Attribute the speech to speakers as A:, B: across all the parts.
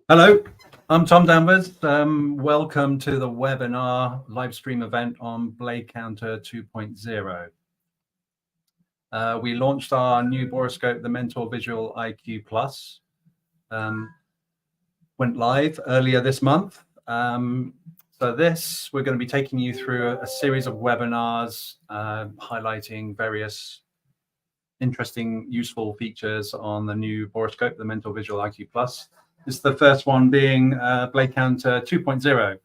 A: Hello, I'm Tom Danvers. Welcome to the webinar live stream event on Blade Counter 2.0. We launched our new borescope, the Mentor Visual IQ Plus. Went live earlier this month. We're going to be taking you through a series of webinars highlighting various interesting, useful features on the new borescope, the Mentor Visual IQ Plus. This is the first one being Blade Counter 2.0.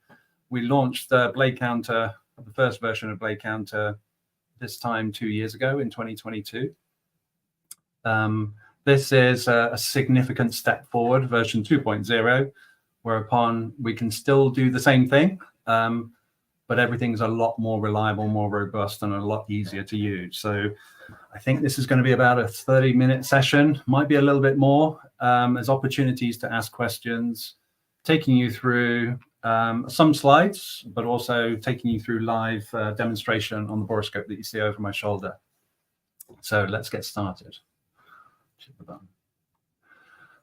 A: We launched Blade Counter, the first version of Blade Counter, this time 2 years ago in 2022. This is a significant step forward, version 2.0, whereupon we can still do the same thing, but everything's a lot more reliable, more robust, and a lot easier to use. So I think this is going to be about a 30-minute session, might be a little bit more. There's opportunities to ask questions, taking you through some slides, but also taking you through live demonstration on the borescope that you see over my shoulder. So let's get started.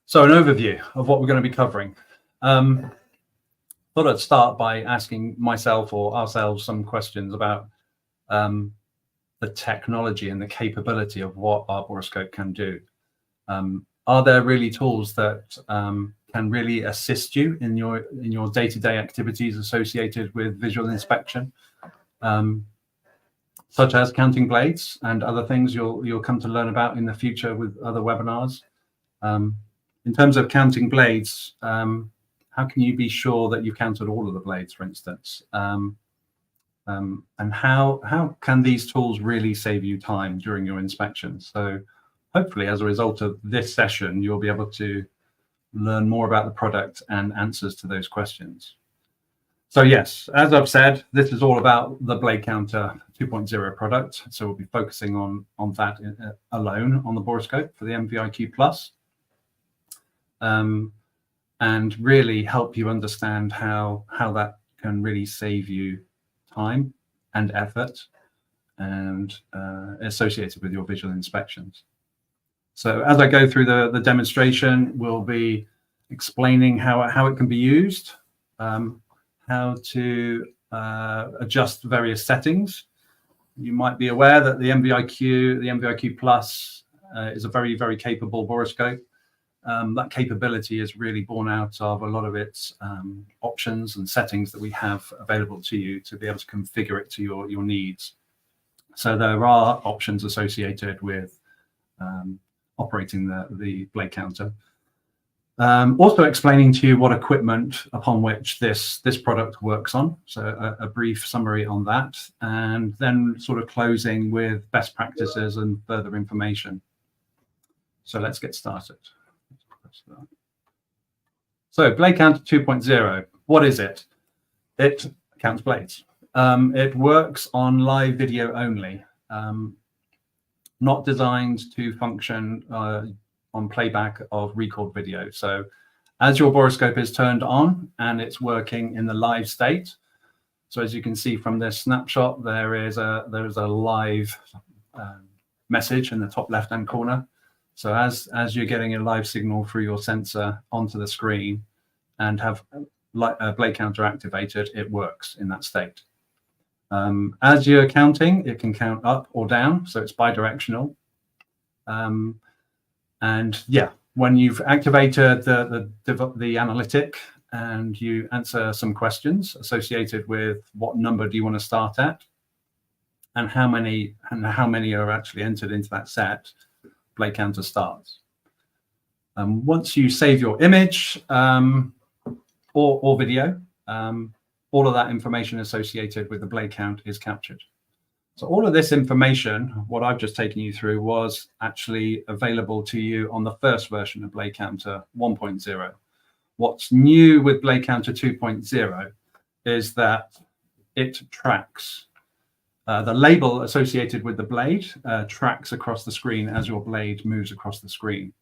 A: So an overview of what we're going to be covering. Thought I'd start by asking myself or ourselves some questions about the technology and the capability of what our borescope can do. Are there really tools that can really assist you in your day-to-day activities associated with visual inspection, such as counting blades and other things you'll come to learn about in the future with other webinars? In terms of counting blades, how can you be sure that you've counted all of the blades, for instance? And how can these tools really save you time during your inspection? So hopefully, as a result of this session, you'll be able to learn more about the product and answers to those questions. So yes, as I've said, this is all about the Blade Counter 2.0 product. So we'll be focusing on that alone on the borescope for the MVIQ Plus, and really help you understand how that can really save you time and effort and associated with your visual inspections. So as I go through the demonstration, we'll be explaining how it can be used, how to adjust various settings. You might be aware that the MVIQ Plus is a very, very capable borescope. That capability is really born out of a lot of its options and settings that we have available to you to be able to configure it to your needs. So there are options associated with operating the Blade Counter. Also explaining to you what equipment upon which this product works on. So a brief summary on that, and then sort of closing with best practices and further information. So let's get started. So Blade Counter 2.0, what is it? It counts blades. It works on live video only, not designed to function on playback of record video. So as your borescope is turned on and it's working in the live state, so as you can see from this snapshot, there is a live message in the top left-hand corner. So as you're getting a live signal through your sensor onto the screen and have Blade Counter activated, it works in that state. As you're counting, it can count up or down, so it's bidirectional. And yeah, when you've activated the analytic and you answer some questions associated with what number do you want to start at and how many are actually entered into that set, Blade Counter starts. Once you save your image or video, all of that information associated with the blade count is captured. So all of this information, what I've just taken you through, was actually available to you on the first version of Blade Counter 1.0. What's new with Blade Counter 2.0 is that it tracks the label associated with the blade, tracks across the screen as your blade moves across the screen.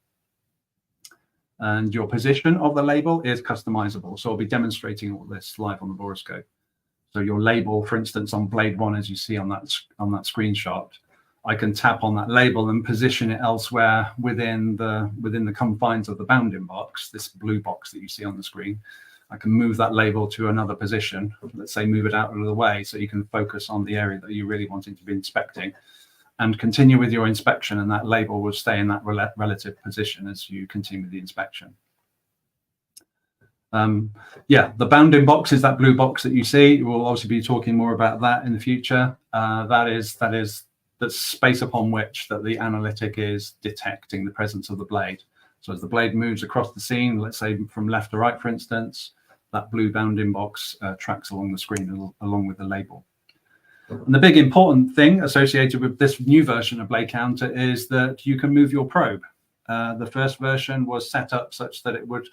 A: And your position of the label is customizable. So I'll be demonstrating all this live on the borescope. So your label, for instance, on blade 1, as you see on that screenshot, I can tap on that label and position it elsewhere within the confines of the bounding box, this blue box that you see on the screen. I can move that label to another position, let's say move it out of the way, so you can focus on the area that you're really wanting to be inspecting and continue with your inspection, and that label will stay in that relative position as you continue with the inspection. Yeah, the bounding box is that blue box that you see. We'll obviously be talking more about that in the future. That is the space upon which that the analytic is detecting the presence of the blade. So as the blade moves across the scene, let's say from left to right, for instance, that blue bounding box tracks along the screen along with the label. And the big important thing associated with this new version of Blade Counter is that you can move your probe. The first version was set up such that it would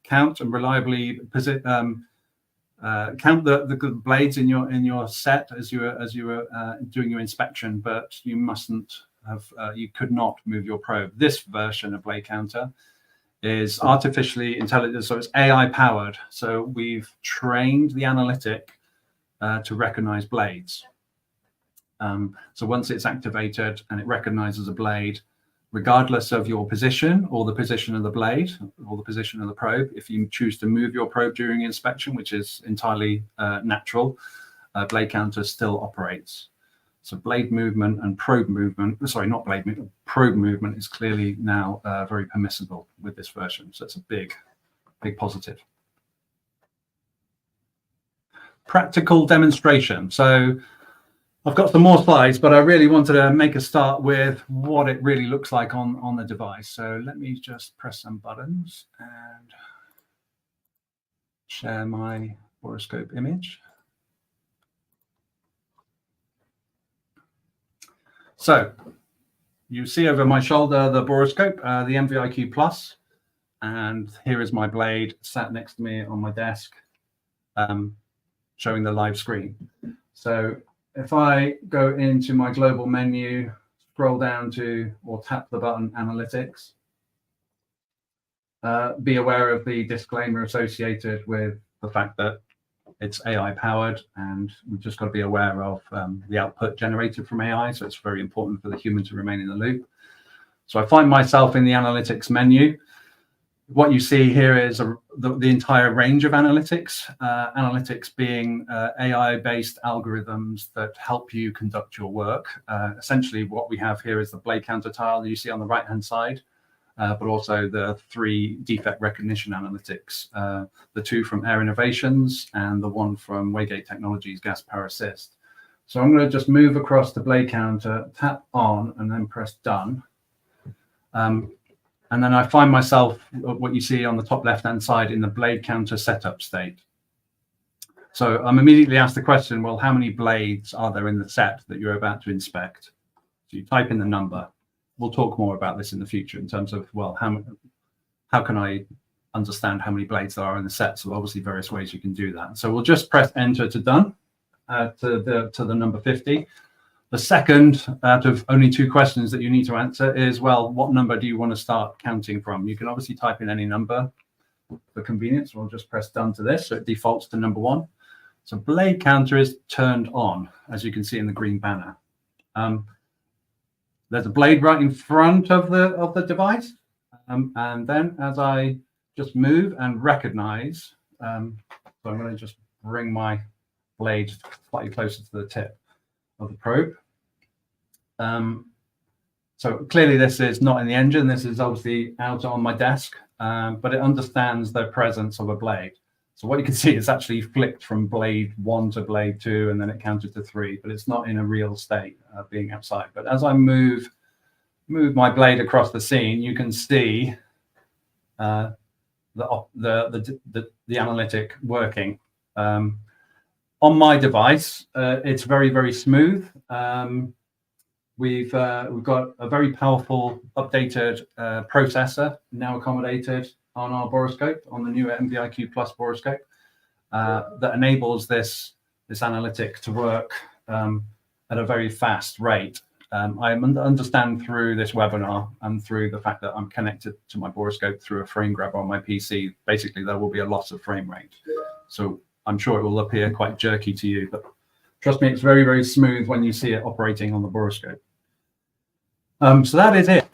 A: count and reliably count the blades in your set as you were doing your inspection, but you mustn't have you could not move your probe. This version of Blade Counter is artificially intelligent, so it's AI powered. So we've trained the analytic to recognize blades. So once it's activated and it recognizes a blade, regardless of your position or the position of the blade or the position of the probe, if you choose to move your probe during inspection, which is entirely natural, Blade Counter still operates. So blade movement and probe movement, sorry, not blade movement, probe movement is clearly now very permissible with this version. So it's a big positive. Practical demonstration. So I've got some more slides, but I really wanted to make a start with what it really looks like on the device. So let me just press some buttons and share my borescope image. So you see over my shoulder the borescope, the MVIQ Plus, and here is my blade sat next to me on my desk, showing the live screen. So if I go into my global menu, scroll down to or tap the button Analytics, be aware of the disclaimer associated with the fact that it's AI powered, and we've just got to be aware of the output generated from AI. So it's very important for the human to remain in the loop. So I find myself in the analytics menu. What you see here is the entire range of analytics, analytics being AI-based algorithms that help you conduct your work. Essentially, what we have here is the Blade Counter tile that you see on the right-hand side, but also the 3 defect recognition analytics, the 2 from Air Innovations and the 1 from Waygate Technologies Gas Power Assist. So I'm going to just move across the Blade Counter, tap on, and then press done. And then I find myself, what you see on the top left-hand side, in the Blade Counter setup state. So I'm immediately asked the question, well, how many blades are there in the set that you're about to inspect? So you type in the number. We'll talk more about this in the future in terms of, well, how can I understand how many blades there are in the set? So obviously various ways you can do that. So we'll just press enter to done to the number 50. The second out of only 2 questions that you need to answer is, well, what number do you want to start counting from? You can obviously type in any number for convenience. We'll just press done to this. So it defaults to number 1. So Blade Counter is turned on, as you can see in the green banner. There's a blade right in front of the device. And then as I just move and recognize, so I'm going to just bring my blade slightly closer to the tip of the probe. So clearly this is not in the engine. This is obviously out on my desk, but it understands the presence of a blade. So what you can see is actually flicked from blade 1 to blade 2, and then it counted to 3, but it's not in a real state being outside. But as I move my blade across the scene, you can see the analytic working. On my device, it's very, very smooth. We've got a very powerful updated processor now accommodated on our borescope, on the new MVIQ Plus borescope, that enables this analytic to work at a very fast rate. I understand through this webinar and through the fact that I'm connected to my borescope through a frame grabber on my PC, basically there will be a loss of frame rate. So I'm sure it will appear quite jerky to you, but trust me, it's very, very smooth when you see it operating on the borescope. So that is it.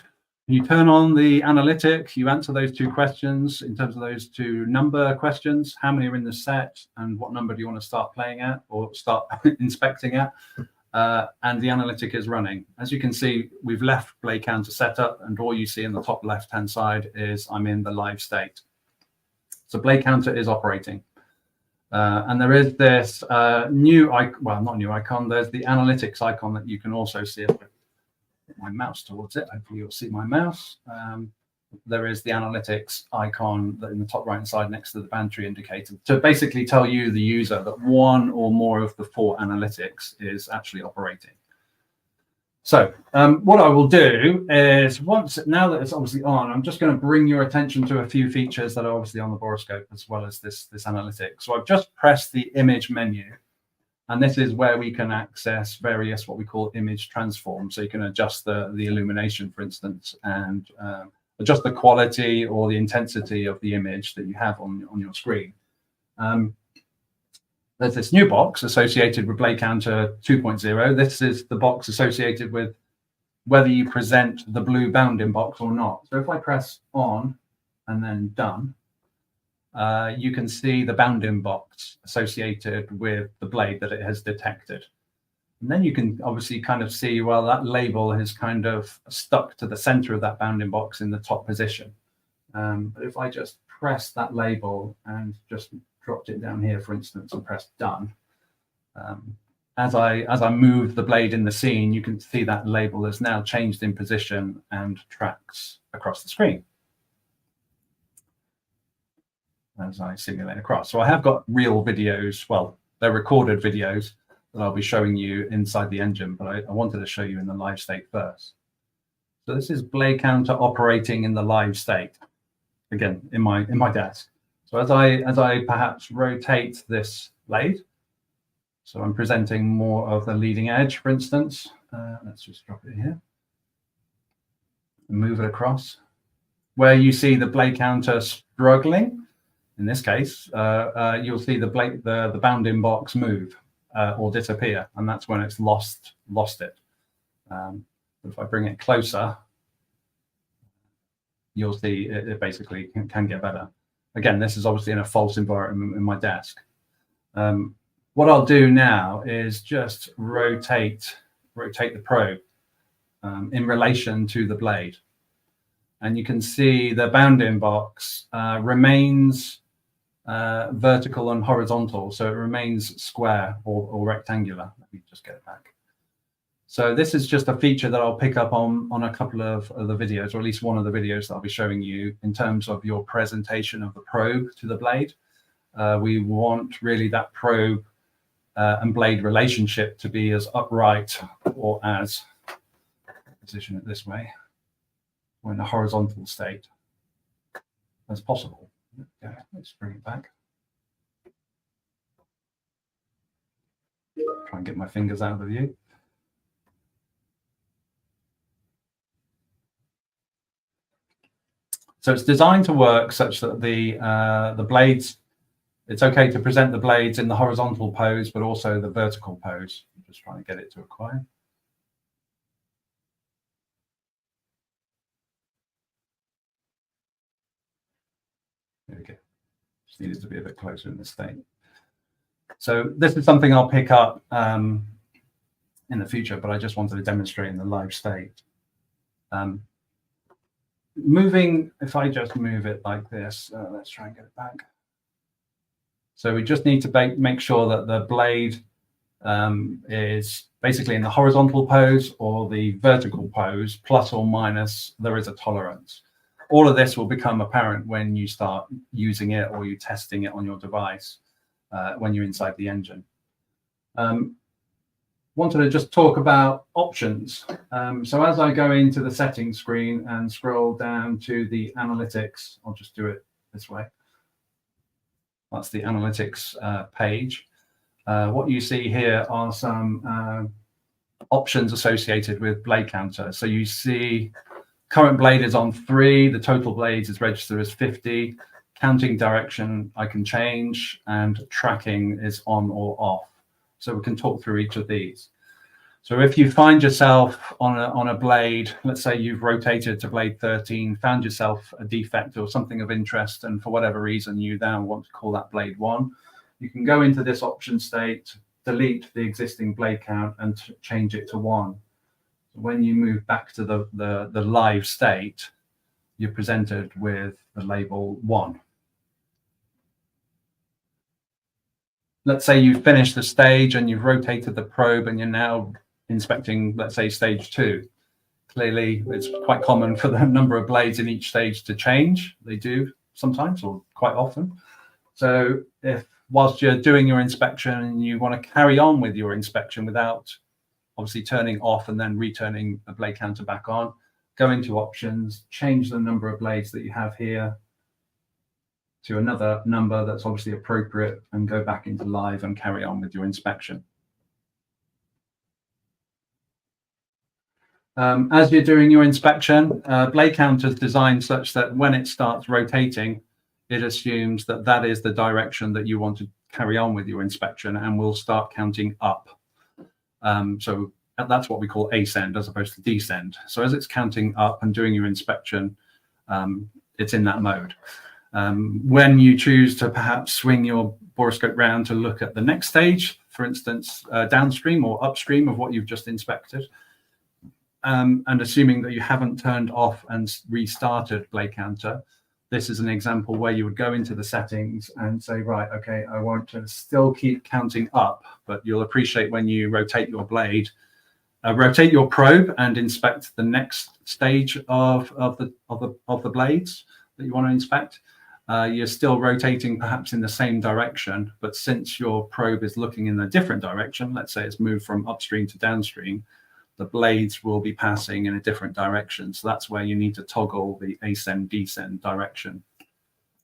A: You turn on the analytic, you answer those two questions in terms of those two number questions, how many are in the set and what number do you want to start playing at or start inspecting at, and the analytic is running. As you can see, we've left blade counter setup, and all you see in the top left hand side is I'm in the live state. So blade counter is operating. And there is this new icon, well, not new icon, there's the analytics icon that you can also see. My mouse towards it, hopefully you'll see my mouse. There is the analytics icon in the top right hand side next to the battery indicator to basically tell you, the user, that one or more of the 4 analytics is actually operating. So what I will do is, now that it's obviously on, I'm just going to bring your attention to a few features that are obviously on the boroscope as well as this analytic. So I've just pressed the image menu. And this is where we can access various what we call image transforms. So you can adjust the illumination, for instance, and adjust the quality or the intensity of the image that you have on your screen. There's this new box associated with Blade Counter 2.0. This is the box associated with whether you present the blue bounding box or not. So if I press on and then done, you can see the bounding box associated with the blade that it has detected. And then you can obviously kind of see, well, that label is kind of stuck to the center of that bounding box in the top position. But if I just press that label and just dropped it down here, for instance, and press done, as I move the blade in the scene, you can see that label has now changed in position and tracks across the screen as I simulate across. So I have got real videos, well, they're recorded videos that I'll be showing you inside the engine, but I wanted to show you in the live state first. So this is blade counter operating in the live state, again, in my desk. So as I perhaps rotate this blade, so I'm presenting more of the leading edge, for instance. Let's just drop it here and move it across. Where you see the blade counter struggling, in this case, you'll see the bounding box move or disappear, and that's when it's lost it. If I bring it closer, you'll see it basically can get better. Again, this is obviously in a false environment in my desk. What I'll do now is just rotate the probe in relation to the blade. And you can see the bounding box remains vertical and horizontal, so it remains square or rectangular. Let me just get it back. So this is just a feature that I'll pick up on a couple of the videos, or at least one of the videos that I'll be showing you in terms of your presentation of the probe to the blade. We want really that probe and blade relationship to be as upright, or as, position it this way, or in a horizontal state as possible. Okay, let's bring it back. Try and get my fingers out of the view. So it's designed to work such that the blades, it's okay to present the blades in the horizontal pose, but also the vertical pose. I'm just trying to get it to acquire. There we go. Just needed to be a bit closer in this state. So this is something I'll pick up in the future, but I just wanted to demonstrate in the live state. Moving, if I just move it like this, let's try and get it back. So we just need to make sure that the blade is basically in the horizontal pose or the vertical pose, plus or minus, there is a tolerance. All of this will become apparent when you start using it or you're testing it on your device when you're inside the engine. Wanted to just talk about options. So as I go into the settings screen and scroll down to the analytics, I'll just do it this way. That's the analytics page. What you see here are some options associated with blade counter. So you see current blade is on 3, the total blades is registered as 50, counting direction I can change, and tracking is on or off. So we can talk through each of these. So if you find yourself on a blade, let's say you've rotated to blade 13, found yourself a defect or something of interest, and for whatever reason you now want to call that blade 1, you can go into this option state, delete the existing blade count and change it to 1. When you move back to the live state, you're presented with the label 1. Let's say you've finished the stage and you've rotated the probe and you're now inspecting, let's say, stage 2. Clearly, it's quite common for the number of blades in each stage to change. They do sometimes, or quite often. So if whilst you're doing your inspection and you want to carry on with your inspection without obviously turning off and then returning the blade counter back on, go into options, change the number of blades that you have here to another number that's obviously appropriate, and go back into live and carry on with your inspection. As you're doing your inspection, blade counter is designed such that when it starts rotating, it assumes that that is the direction that you want to carry on with your inspection and will start counting up. So that's what we call ascend as opposed to descend. So as it's counting up and doing your inspection, it's in that mode. When you choose to perhaps swing your borescope round to look at the next stage, for instance, downstream or upstream of what you've just inspected, and assuming that you haven't turned off and restarted blade counter, this is an example where you would go into the settings and say, right, okay, I want to still keep counting up, but you'll appreciate when you rotate your blade, rotate your probe and inspect the next stage of the blades that you want to inspect. You're still rotating perhaps in the same direction, but since your probe is looking in a different direction, let's say it's moved from upstream to downstream, the blades will be passing in a different direction. So that's where you need to toggle the ascend descend direction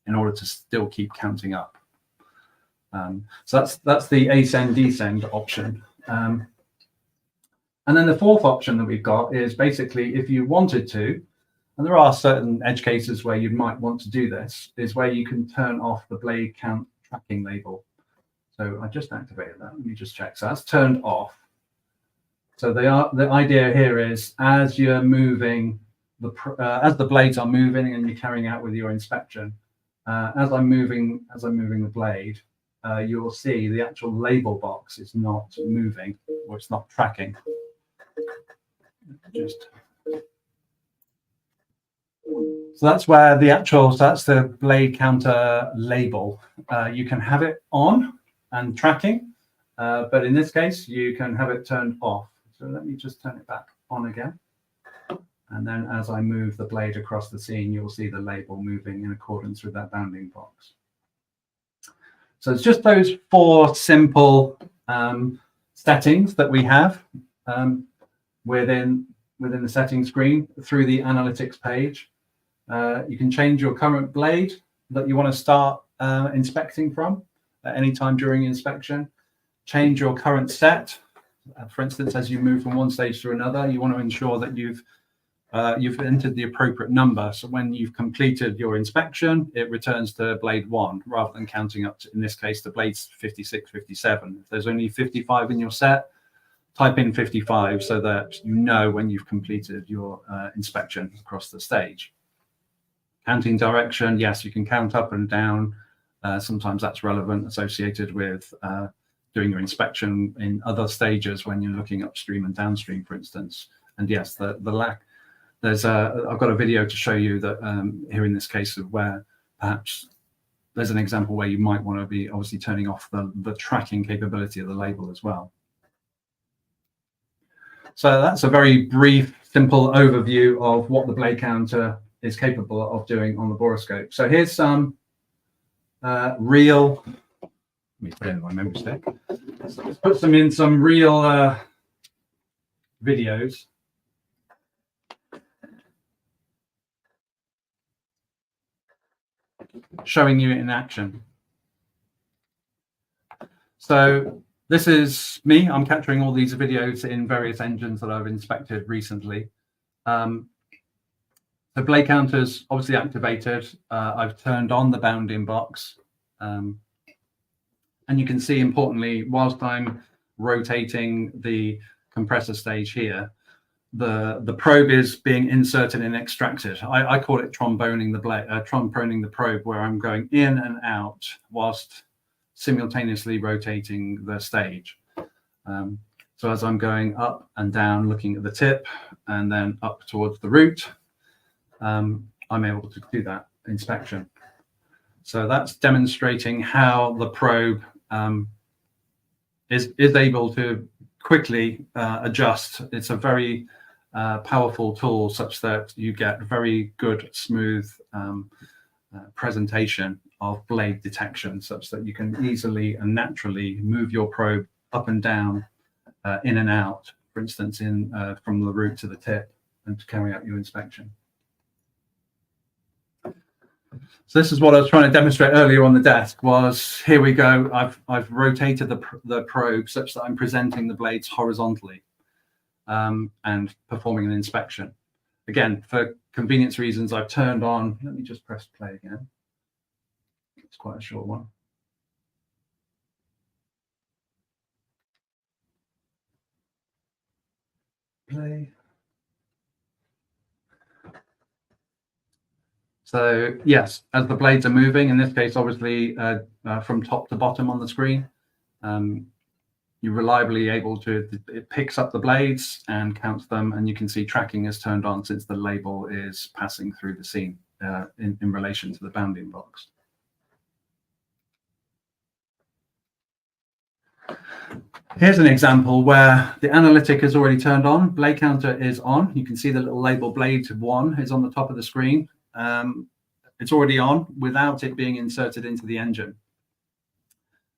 A: in order to still keep counting up. So that's the ascend descend option. And then the fourth option that we've got is basically if you wanted to, and there are certain edge cases where you might want to do this, is where you can turn off the blade count tracking label. So I just activated that. Let me just check. So that's turned off. So the idea here is as you're moving, as the blades are moving and you're carrying out with your inspection, as I'm moving the blade, you will see the actual label box is not moving or it's not tracking. So that's where that's the blade counter label. You can have it on and tracking, but in this case, you can have it turned off. So let me just turn it back on again. And then as I move the blade across the scene, you'll see the label moving in accordance with that bounding box. So it's just those 4 simple settings that we have within the settings screen through the analytics page. You can change your current blade that you want to start inspecting from at any time during inspection. Change your current set. For instance, as you move from one stage to another, you want to ensure that you've entered the appropriate number. So when you've completed your inspection, it returns to blade 1 rather than counting up to, in this case, the blades 56, 57. If there's only 55 in your set, type in 55 so that you know when you've completed your inspection across the stage. Counting direction, yes, you can count up and down. Sometimes that's relevant, associated with doing your inspection in other stages when you're looking upstream and downstream, for instance. And yes, the lack, I've got a video to show you that here in this case of where perhaps there's an example where you might want to be obviously turning off the tracking capability of the label as well. So that's a very brief, simple overview of what the blade counter is capable of doing on the borescope. So here's some real, let me put in my memory stick. So let's put them in some real videos. Showing you in action. So this is me. I'm capturing all these videos in various engines that I've inspected recently. The blade counter's obviously activated. I've turned on the bounding box. And you can see, importantly, whilst I'm rotating the compressor stage here, the probe is being inserted and extracted. I call it tromboning the blade, tromboning the probe, where I'm going in and out whilst simultaneously rotating the stage. So as I'm going up and down, looking at the tip, and then up towards the root, I'm able to do that inspection. So that's demonstrating how the probe is able to quickly adjust. It's a very powerful tool, such that you get very good, smooth presentation of blade detection, such that you can easily and naturally move your probe up and down, in and out, for instance, from the root to the tip, and to carry out your inspection. So this is what I was trying to demonstrate earlier on the desk. Was here we go. I've rotated the probe such that I'm presenting the blades horizontally, and performing an inspection. Again, for convenience reasons, I've turned on. Let me just press play again. It's quite a short one. Play. So yes, as the blades are moving, in this case, obviously from top to bottom on the screen, you're reliably able to, it picks up the blades and counts them, and you can see tracking is turned on since the label is passing through the scene in relation to the bounding box. Here's an example where the analytic is already turned on, blade counter is on. You can see the little label blade 1 is on the top of the screen. It's already on without it being inserted into the engine.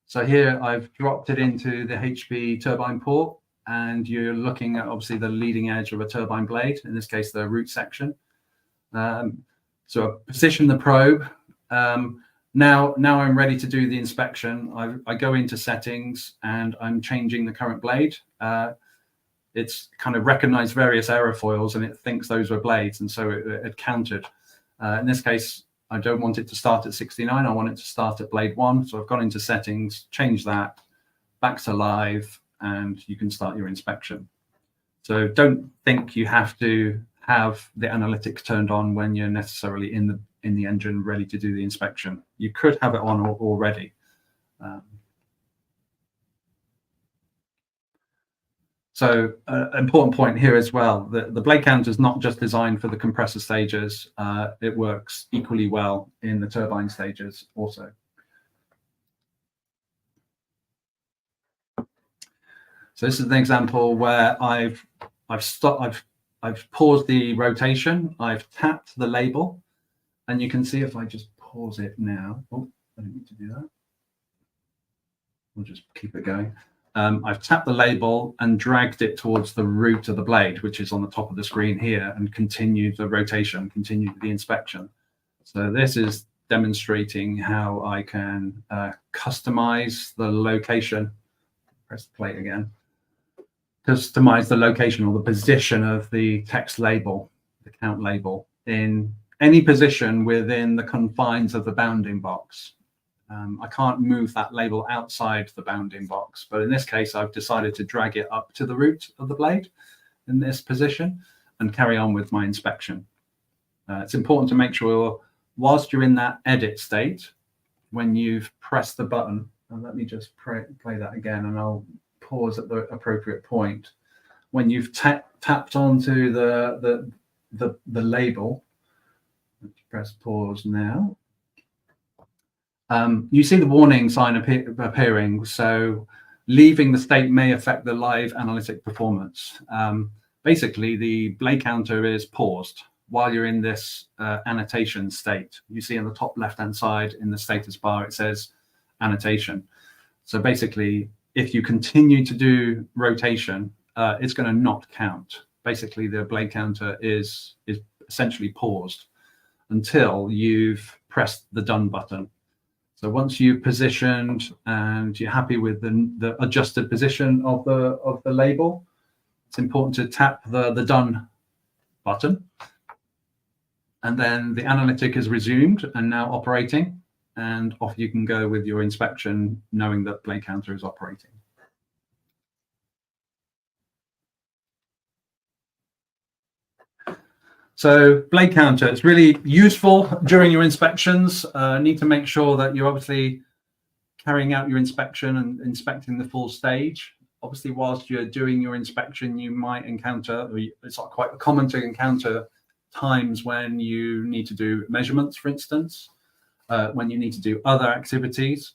A: So here I've dropped it into the HP turbine port, and you're looking at obviously the leading edge of a turbine blade, in this case the root section. So I position the probe. Now I'm ready to do the inspection. I go into settings and I'm changing the current blade. It's kind of recognized various aerofoils and it thinks those were blades, and so it counted. In this case, I don't want it to start at 69. I want it to start at blade 1. So I've gone into settings, changed that, back to live, and you can start your inspection. So don't think you have to have the analytics turned on when you're necessarily in the engine ready to do the inspection. You could have it on already. So important point here as well, the blade counter is not just designed for the compressor stages. It works equally well in the turbine stages also. So this is an example where I've paused the rotation. I've tapped the label, and you can see if I just pause it now. Oh, I didn't need to do that. We'll just keep it going. I've tapped the label and dragged it towards the root of the blade, which is on the top of the screen here, and continued the rotation, continued the inspection. So this is demonstrating how I can customize the location. Press play again. Customize the location or the position of the text label, the count label, in any position within the confines of the bounding box. I can't move that label outside the bounding box, but in this case, I've decided to drag it up to the root of the blade in this position and carry on with my inspection. It's important to make sure, whilst you're in that edit state, when you've pressed the button, and let me just play that again, and I'll pause at the appropriate point. When you've tapped onto the label, let's press pause now. You see the warning sign appearing. So leaving the state may affect the live analytic performance. Basically, the blade counter is paused while you're in this annotation state. You see on the top left-hand side in the status bar, it says annotation. So basically, if you continue to do rotation, it's going to not count. Basically, the blade counter is essentially paused until you've pressed the done button. So once you've positioned and you're happy with the adjusted position of the label, it's important to tap the done button. And then the analytic is resumed and now operating, and off you can go with your inspection, knowing that blade counter is operating. So blade counter, it's really useful during your inspections. Need to make sure that you're obviously carrying out your inspection and inspecting the full stage. Obviously, whilst you're doing your inspection, you might encounter, it's quite common to encounter times when you need to do measurements, for instance, when you need to do other activities.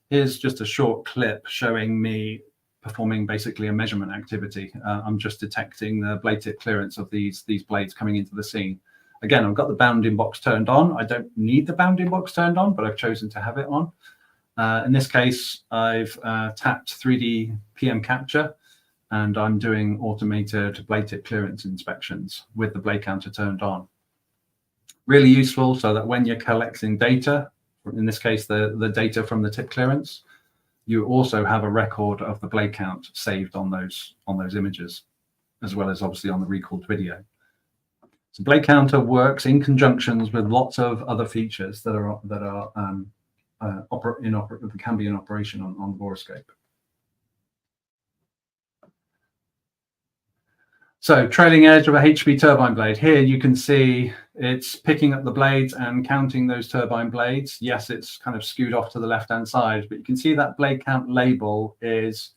A: Here's just a short clip showing me performing basically a measurement activity. I'm just detecting the blade tip clearance of these blades coming into the scene. Again, I've got the bounding box turned on. I don't need the bounding box turned on, but I've chosen to have it on. In this case, I've tapped 3D PM capture, and I'm doing automated blade tip clearance inspections with the blade counter turned on. Really useful so that when you're collecting data, in this case, the data from the tip clearance, you also have a record of the blade count saved on those images, as well as obviously on the recalled video. So blade counter works in conjunctions with lots of other features that can be in operation on the borescope. So trailing edge of a HP turbine blade. Here you can see it's picking up the blades and counting those turbine blades. Yes, it's kind of skewed off to the left-hand side, but you can see that blade count label is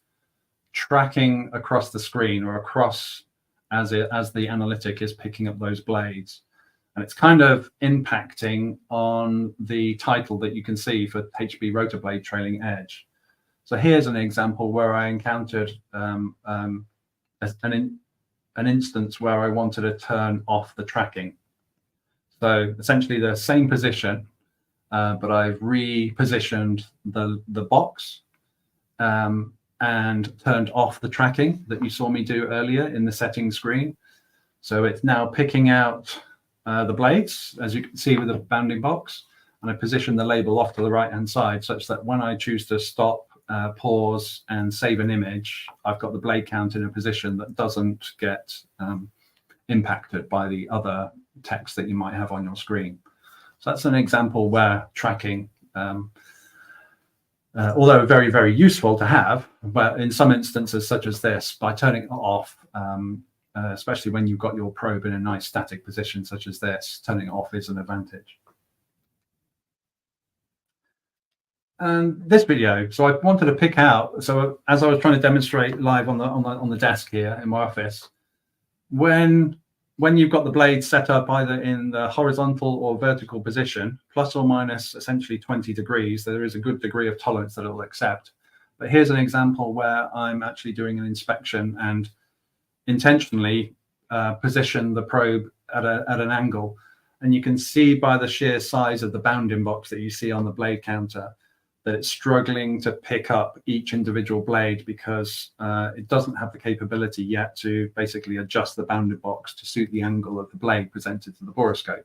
A: tracking across the screen or across as the analytic is picking up those blades. And it's kind of impacting on the title that you can see for HB rotor blade trailing edge. So here's an example where I encountered an instance where I wanted to turn off the tracking. So essentially the same position, but I've repositioned the box and turned off the tracking that you saw me do earlier in the settings screen. So it's now picking out the blades, as you can see with the bounding box, and I position the label off to the right-hand side such that when I choose to stop, pause and save an image, I've got the blade count in a position that doesn't get impacted by the other text that you might have on your screen. So that's an example where tracking, although very, very useful to have, but in some instances such as this, by turning it off, especially when you've got your probe in a nice static position such as this, turning it off is an advantage. And this video, so I wanted to pick out, so as I was trying to demonstrate live on the desk here in my office, when you've got the blade set up either in the horizontal or vertical position, plus or minus essentially 20 degrees, there is a good degree of tolerance that it'll accept. But here's an example where I'm actually doing an inspection and intentionally position the probe at an angle. And you can see by the sheer size of the bounding box that you see on the blade counter that it's struggling to pick up each individual blade because it doesn't have the capability yet to basically adjust the bounding box to suit the angle of the blade presented to the borescope.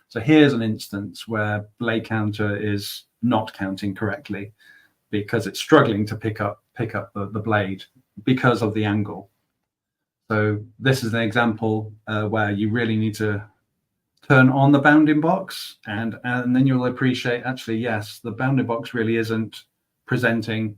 A: So here's an instance where blade counter is not counting correctly because it's struggling to pick up the blade because of the angle. So this is an example where you really need to turn on the bounding box, and then you'll appreciate actually, yes, the bounding box really isn't presenting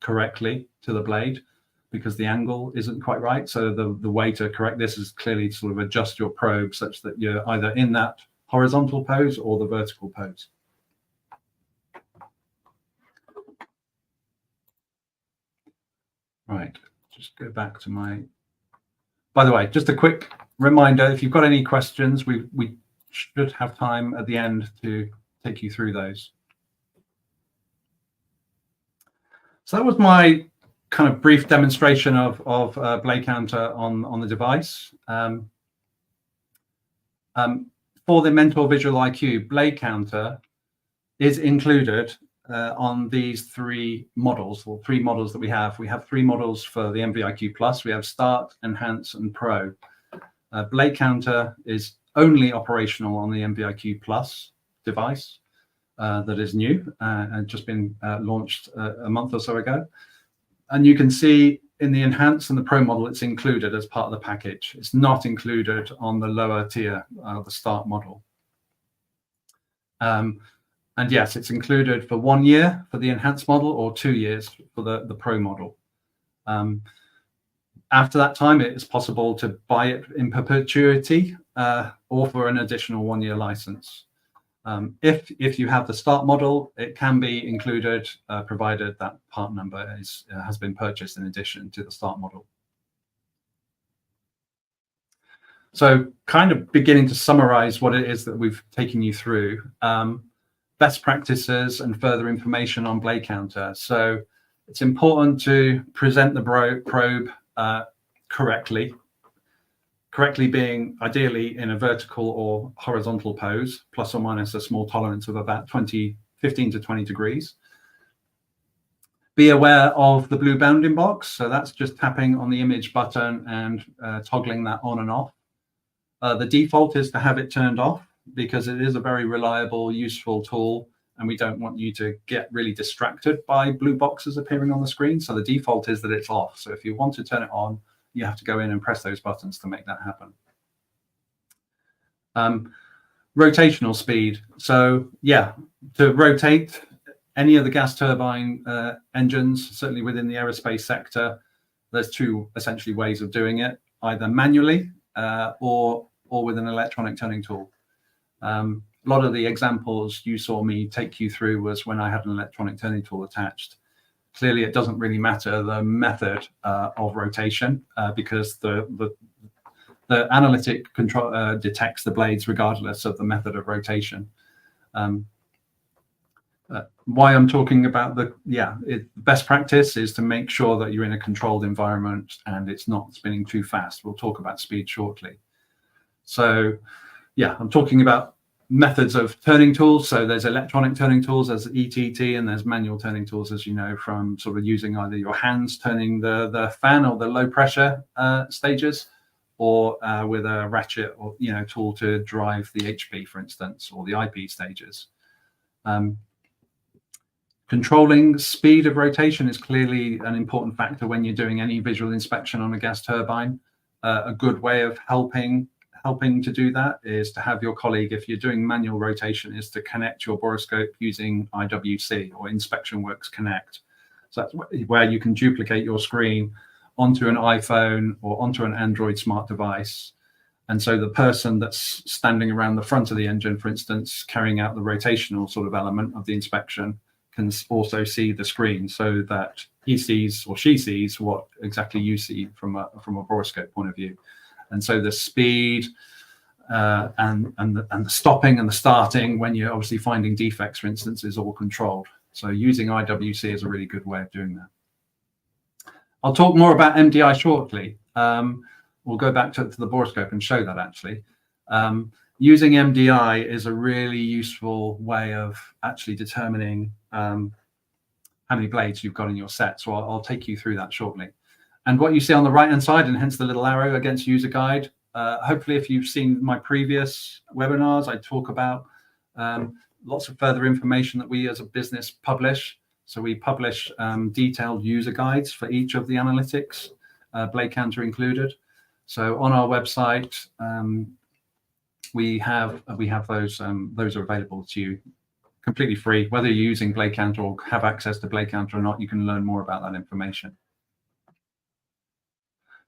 A: correctly to the blade because the angle isn't quite right. So the way to correct this is clearly sort of adjust your probe such that you're either in that horizontal pose or the vertical pose. Right, just go back to my, by the way, just a quick reminder, if you've got any questions, we should have time at the end to take you through those. So that was my kind of brief demonstration of blade counter on the device. For the Mentor Visual IQ, blade counter is included on these three models, or three models that we have. We have three models for the MVIQ Plus. We have Start, Enhance, and Pro. Blade counter is only operational on the MVIQ Plus device that is new and just been launched a month or so ago. And you can see in the Enhance and the Pro model, it's included as part of the package. It's not included on the lower tier, the Start model. And yes, it's included for 1 year for the Enhanced model or 2 years for the Pro model. After that time, it is possible to buy it in perpetuity or for an additional 1-year license. If you have the start model, it can be included, provided that part number has been purchased in addition to the start model. So kind of beginning to summarize what it is that we've taken you through, best practices and further information on blade counter. So it's important to present the probe correctly being ideally in a vertical or horizontal pose, plus or minus a small tolerance of about 15 to 20 degrees. Be aware of the blue bounding box. So that's just tapping on the image button and toggling that on and off. The default is to have it turned off because it is a very reliable, useful tool, and we don't want you to get really distracted by blue boxes appearing on the screen. So the default is that it's off. So if you want to turn it on, you have to go in and press those buttons to make that happen. Rotational speed. So yeah, to rotate any of the gas turbine engines, certainly within the aerospace sector, there's two essentially ways of doing it, either manually or with an electronic turning tool. A lot of the examples you saw me take you through was when I had an electronic turning tool attached. Clearly, it doesn't really matter the method of rotation because the analytic control detects the blades regardless of the method of rotation. Why I'm talking about best practice is to make sure that you're in a controlled environment and it's not spinning too fast. We'll talk about speed shortly. So yeah, I'm talking about methods of turning tools. So there's electronic turning tools, there's ETT, and there's manual turning tools, as you know, from sort of using either your hands turning the fan or the low pressure stages, or with a ratchet or tool to drive the HP, for instance, or the IP stages. Controlling speed of rotation is clearly an important factor when you're doing any visual inspection on a gas turbine. A good way of helping to do that is to have your colleague, if you're doing manual rotation, is to connect your borescope using IWC or Inspection Works Connect. So that's where you can duplicate your screen onto an iPhone or onto an Android smart device. And so the person that's standing around the front of the engine, for instance, carrying out the rotational sort of element of the inspection, can also see the screen, so that he sees or she sees what exactly you see from a borescope point of view. And so the speed and the stopping and the starting when you're obviously finding defects, for instance, is all controlled. So using IWC is a really good way of doing that. I'll talk more about MDI shortly. We'll go back to the borescope and show that actually. Using MDI is a really useful way of actually determining how many blades you've got in your set. So I'll take you through that shortly. And what you see on the right-hand side, and hence the little arrow against user guide, hopefully if you've seen my previous webinars, I talk about lots of further information that we as a business publish. So we publish detailed user guides for each of the analytics, blade counter included. So on our website, we have those are available to you completely free. Whether you're using blade counter or have access to blade counter or not, you can learn more about that information.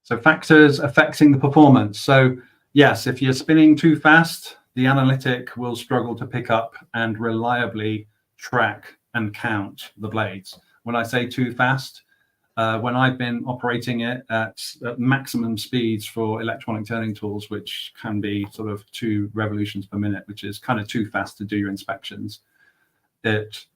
A: So factors affecting the performance. So yes, if you're spinning too fast, the analytic will struggle to pick up and reliably track and count the blades. When I say too fast, when I've been operating it at maximum speeds for electronic turning tools, which can be sort of 2 revolutions per minute, which is kind of too fast to do your inspections, it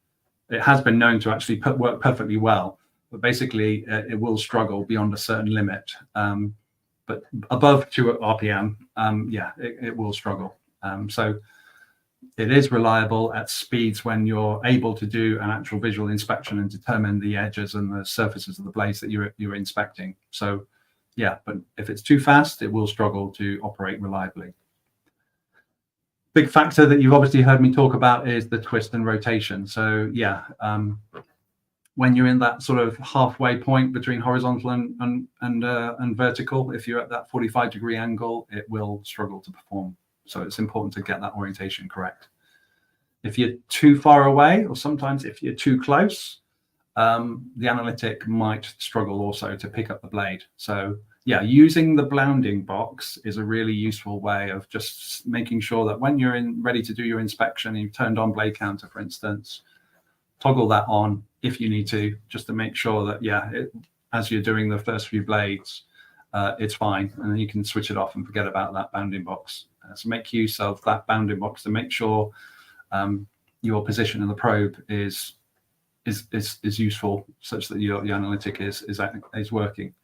A: has been known to actually work perfectly well. But basically, it will struggle beyond a certain limit. But above 2 RPM, it will struggle. So it is reliable at speeds when you're able to do an actual visual inspection and determine the edges and the surfaces of the blades that you're inspecting. So yeah, but if it's too fast, it will struggle to operate reliably. Big factor that you've obviously heard me talk about is the twist and rotation. So yeah, when you're in that sort of halfway point between horizontal and vertical, if you're at that 45-degree angle, it will struggle to perform. So it's important to get that orientation correct. If you're too far away, or sometimes if you're too close, the analytic might struggle also to pick up the blade. So yeah, using the bounding box is a really useful way of just making sure that when you're ready to do your inspection, you've turned on blade counter, for instance, toggle that on if you need to, just to make sure that, yeah, as you're doing the first few blades, it's fine, and then you can switch it off and forget about that bounding box. So make use of that bounding box to make sure your position in the probe is useful, such that your analytic is working.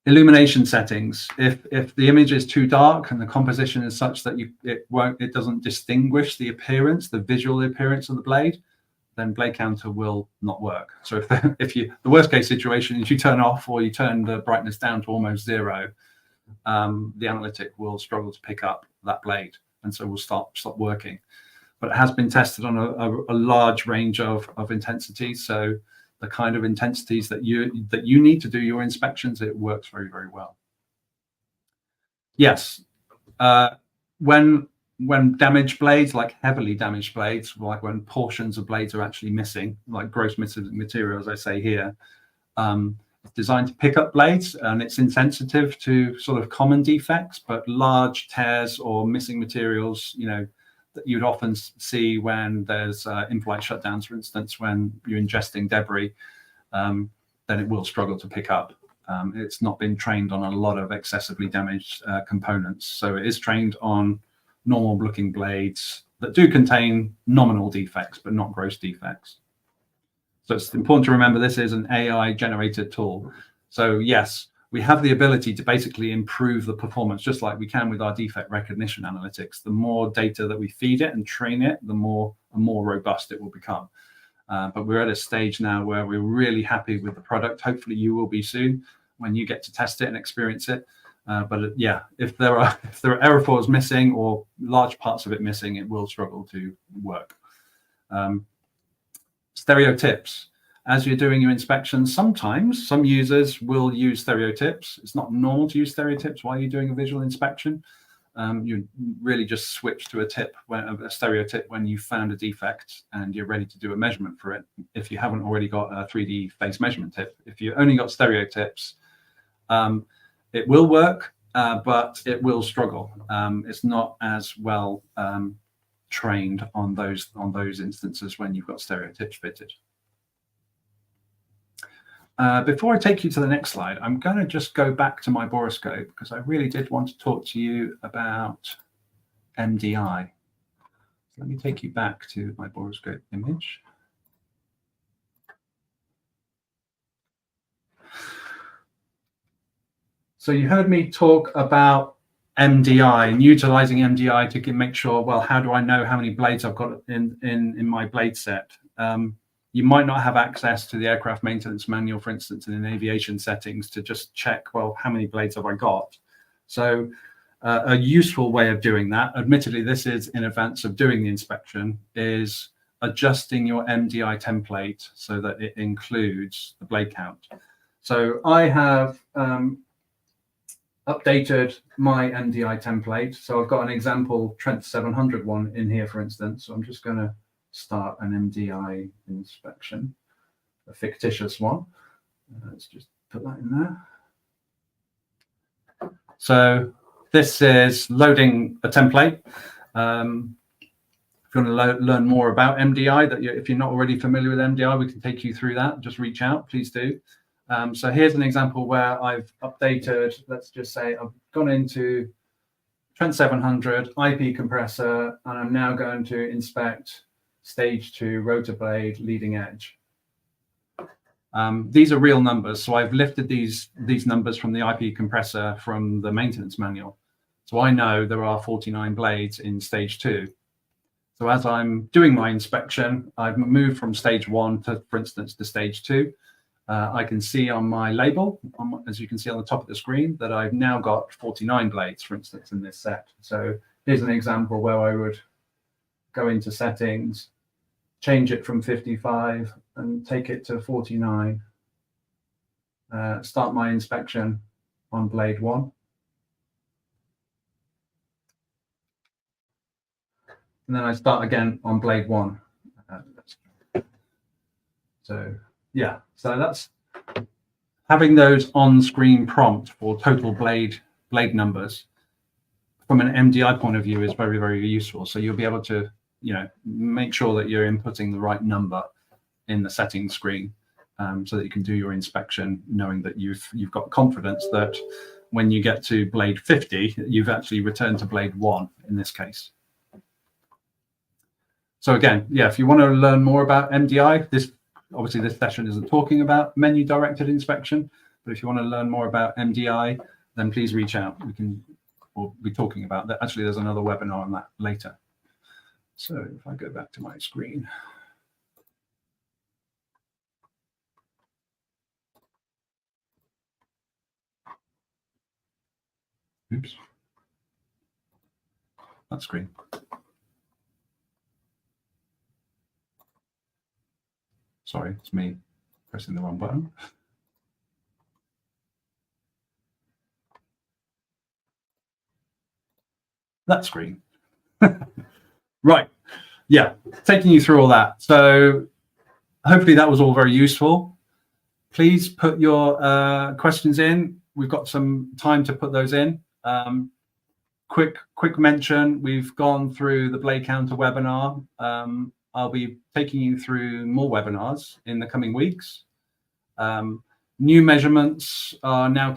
A: Illumination settings. If the image is too dark and the composition is such that it doesn't distinguish the visual appearance of the blade, then blade counter will not work. So the worst case situation is you turn off or you turn the brightness down to almost zero, the analytic will struggle to pick up that blade, and so will stop working. But it has been tested on a large range of intensities. So the kind of intensities that you need to do your inspections, it works very, very well. Yes, when damaged blades, like heavily damaged blades, like when portions of blades are actually missing, like gross material, as I say here, it's designed to pick up blades, and it's insensitive to sort of common defects, but large tears or missing materials, that you'd often see when there's in-flight shutdowns, for instance, when you're ingesting debris, then it will struggle to pick up. It's not been trained on a lot of excessively damaged components. So it is trained on normal looking blades that do contain nominal defects, but not gross defects. So it's important to remember this is an AI generated tool. So yes, we have the ability to basically improve the performance, just like we can with our defect recognition analytics. The more data that we feed it and train it, the more robust it will become. But we're at a stage now where we're really happy with the product. Hopefully you will be soon when you get to test it and experience it. But yeah, if there are aerofoils missing or large parts of it missing, it will struggle to work. Stereo tips. As you're doing your inspections, sometimes some users will use stereo tips. It's not normal to use stereo tips while you're doing a visual inspection. You really just switch to a stereo tip when you've found a defect and you're ready to do a measurement for it. If you haven't already got a 3D face measurement tip, if you only got stereo tips, it will work, but it will struggle. It's not as well trained on those instances when you've got stereo tips fitted. Before I take you to the next slide, I'm going to just go back to my borescope because I really did want to talk to you about MDI. So let me take you back to my borescope image. So you heard me talk about MDI and utilizing MDI to make sure, well, how do I know how many blades I've got in my blade set? You might not have access to the aircraft maintenance manual, for instance, in aviation settings to just check, well, how many blades have I got? So a useful way of doing that, admittedly, this is in advance of doing the inspection, is adjusting your MDI template so that it includes the blade count. So I have updated my MDI template. So I've got an example Trent 700 one in here, for instance. So I'm just going to start an MDI inspection, a fictitious one. Let's just put that in there. So this is loading a template. If you want to learn more about MDI, if you're not already familiar with MDI, we can take you through that. Just reach out, please do. So here's an example where I've updated, let's just say I've gone into Trent 700 IP compressor, and I'm now going to inspect stage 2 rotor blade leading edge. These are real numbers, so I've lifted these numbers from the IP compressor from the maintenance manual. So I know there are 49 blades in stage 2. So as I'm doing my inspection, I've moved from stage 1 to, for instance, to stage 2. I can see on my label, as you can see on the top of the screen, that I've now got 49 blades, for instance, in this set. So here's an example where I would go into settings, change it from 55 and take it to 49. Start my inspection on blade 1. And then I start again on blade 1. So yeah, so having those on-screen prompt for total blade numbers from an MDI point of view is very, very useful. So you'll be able to, make sure that you're inputting the right number in the settings screen, so that you can do your inspection, knowing that you've got confidence that when you get to blade 50, you've actually returned to blade 1 in this case. So again, yeah, if you want to learn more about MDI, obviously this session isn't talking about menu directed inspection, but if you want to learn more about MDI, then please reach out. We'll be talking about that. Actually, there's another webinar on that later. So if I go back to my screen. Oops. That screen. Sorry, it's me pressing the wrong button. That screen. Right. Yeah, taking you through all that. So hopefully that was all very useful. Please put your questions in. We've got some time to put those in. Quick mention, we've gone through the blade counter webinar. I'll be taking you through more webinars in the coming weeks. New measurements are now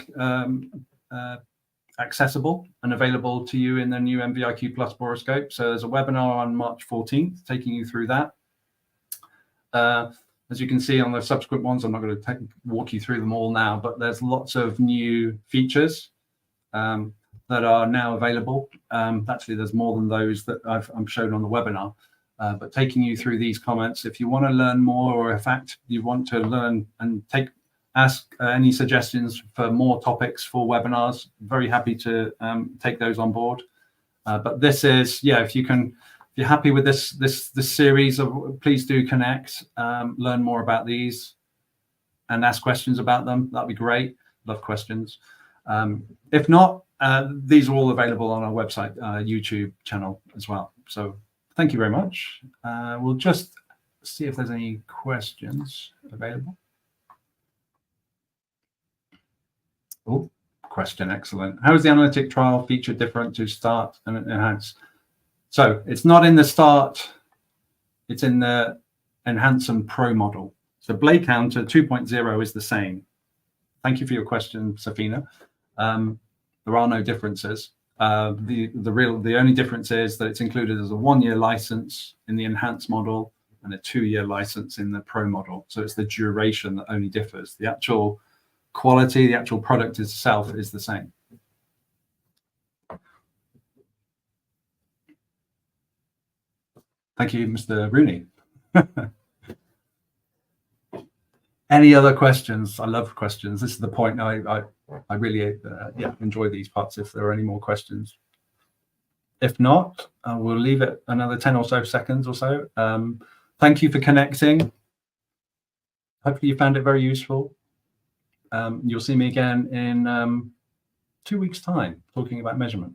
A: accessible and available to you in the new MVIQ Plus boroscope. So there's a webinar on March 14th taking you through that. As you can see on the subsequent ones, I'm not going to walk you through them all now, but there's lots of new features that are now available. Actually, there's more than those that I'm shown on the webinar. But taking you through these comments, if you want to learn more, or in fact you want to learn and ask any suggestions for more topics for webinars, very happy to take those on board. But this is, yeah, if you're happy with this series, please do connect, learn more about these, and ask questions about them. That'd be great. Love questions. If not, these are all available on our website, YouTube channel as well. So thank you very much. We'll just see if there's any questions available. Oh, question, excellent. How is the analytic trial feature different to start and enhance? So it's not in the start, it's in the enhance and pro model. So blade counter 2.0 is the same. Thank you for your question, Safina. There are no differences. The only difference is that it's included as a 1-year license in the enhanced model and a 2-year license in the pro model. So it's the duration that only differs. The actual quality, the actual product itself is the same. Thank you, Mr. Rooney. Any other questions? I love questions. This is the point. I really enjoy these parts. If there are any more questions, if not, we'll leave it another 10 or so seconds or so. Thank you for connecting. Hopefully you found it very useful. You'll see me again in 2 weeks' time talking about measurement.